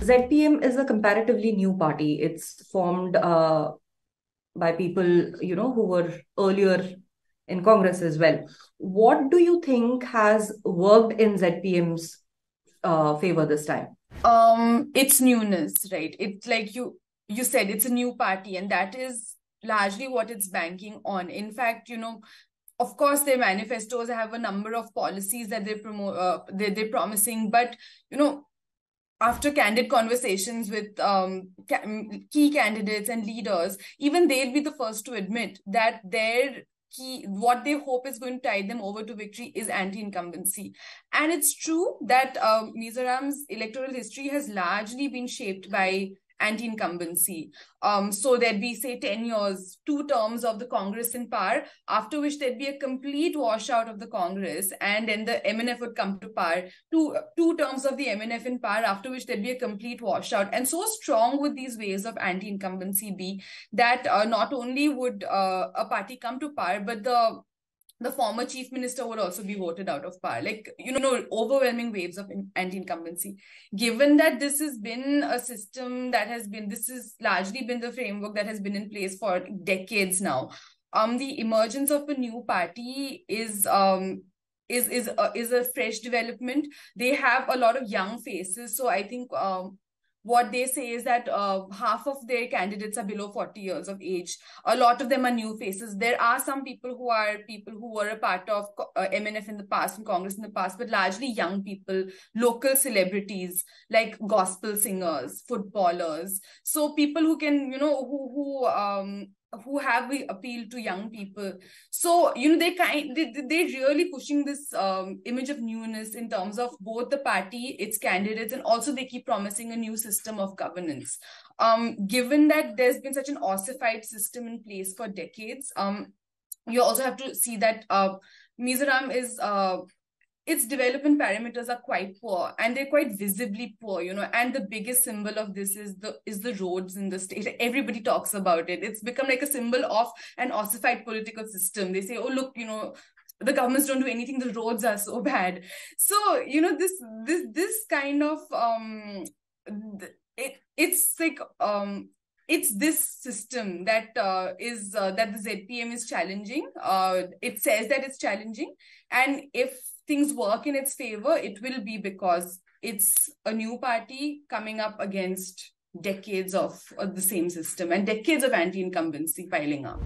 ZPM is a comparatively new party. It's formed by people, who were earlier in Congress as well. What do you think has worked in ZPM's favor this time? It's newness, right? It's like you said, it's a new party, and that is largely what it's banking on. In fact, of course, their manifestos have a number of policies that they promote, they're promising, but you know, after candid conversations with key candidates and leaders, even they'll be the first to admit that what they hope is going to tide them over to victory is anti-incumbency. And it's true that Mizoram's electoral history has largely been shaped by anti-incumbency. So there'd be, say, 10 years, 2 terms of the Congress in power, after which there'd be a complete washout of the Congress, and then the MNF would come to power. Two terms of the MNF in power, after which there'd be a complete washout. And so strong would these waves of anti-incumbency be that not only would a party come to power, but the former chief minister would also be voted out of power. Like, overwhelming waves of anti-incumbency. Given that this has been a system this has largely been the framework that has been in place for decades now. The emergence of a new party is a fresh development. They have a lot of young faces, so I think what they say is that half of their candidates are below 40 years of age. A lot of them are new faces. There are some people who were a part of MNF in the past and Congress in the past, but largely young people, local celebrities like gospel singers, footballers. So people who can, who have the appeal to young people. So they're really pushing this image of newness in terms of both the party, its candidates, and also they keep promising a new system of governance. Given that there's been such an ossified system in place for decades, you also have to see that Mizoram is its development parameters are quite poor, and they're quite visibly poor, and the biggest symbol of this is the roads in the state. Everybody talks about it. It's become like a symbol of an ossified political system. They say, oh, look, the governments don't do anything, the roads are so bad. So this kind of it's like it's this system that that the ZPM is challenging. It says that it's challenging, and if things work in its favor, it will be because it's a new party coming up against decades of the same system and decades of anti-incumbency piling up.